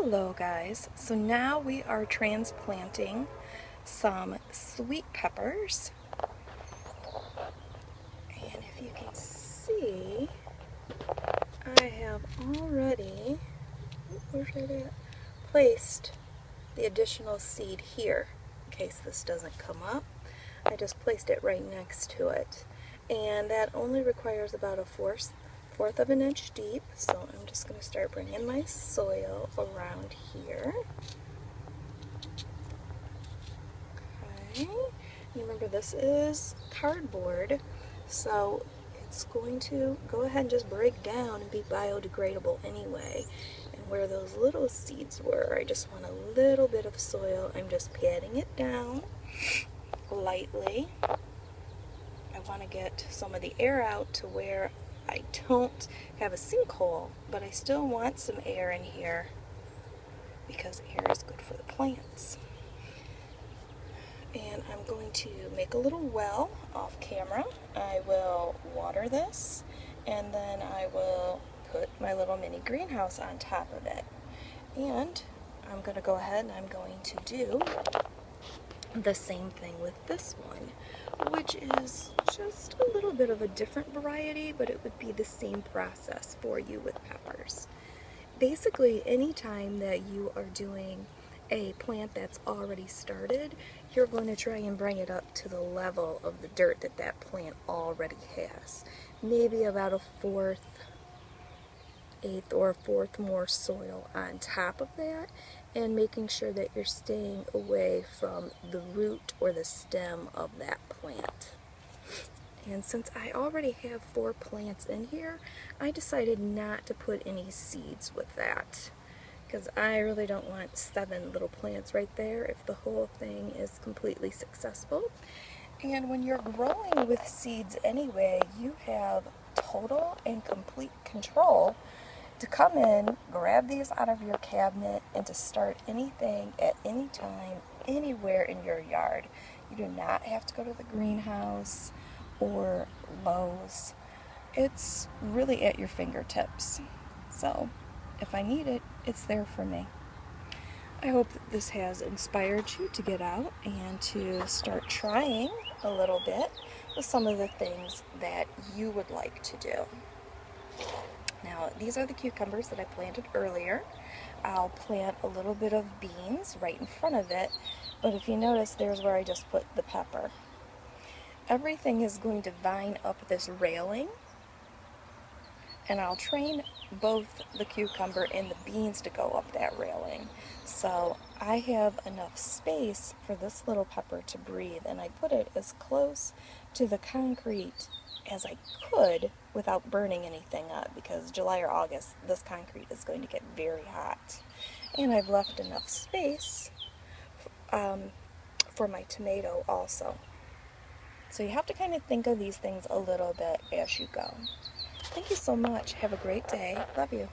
Hello guys, so now we are transplanting some sweet peppers, and if you can see, I have already placed the additional seed here in case this doesn't come up. I just placed it right next to it, and that only requires about a fourth of an inch deep, so I'm just going to start bringing my soil around here. Okay, remember this is cardboard, so it's going to go ahead and just break down and be biodegradable anyway. And where those little seeds were, I just want a little bit of soil. I'm just patting it down lightly. I want to get some of the air out to where I don't have a sinkhole, but I still want some air in here because air is good for the plants. And I'm going to make a little well off camera. I will water this, and then I will put my little mini greenhouse on top of it. And I'm going to go ahead and I'm going to do the same thing with this one, which is just a little bit of a different variety, but it would be the same process for you with peppers. Basically, anytime that you are doing a plant that's already started, you're going to try and bring it up to the level of the dirt that that plant already has. Maybe about a eighth or a fourth more soil on top of that, and making sure that you're staying away from the root or the stem of that plant. And since I already have 4 plants in here, I decided not to put any seeds with that, because I really don't want 7 little plants right there if the whole thing is completely successful. And when you're growing with seeds anyway, you have total and complete control to come in, grab these out of your cabinet, and to start anything at any time, anywhere in your yard. You do not have to go to the greenhouse or Lowe's. It's really at your fingertips. So if I need it, it's there for me. I hope that this has inspired you to get out and to start trying a little bit with some of the things that you would like to do. Now, these are the cucumbers that I planted earlier. I'll plant a little bit of beans right in front of it, but if you notice, there's where I just put the pepper. Everything is going to vine up this railing, and I'll train both the cucumber and the beans to go up that railing. So I have enough space for this little pepper to breathe, and I put it as close to the concrete as I could without burning anything up, because July or August this concrete is going to get very hot. And I've left enough space for my tomato also. So you have to kind of think of these things a little bit as you go. Thank you so much. Have a great day. Love you.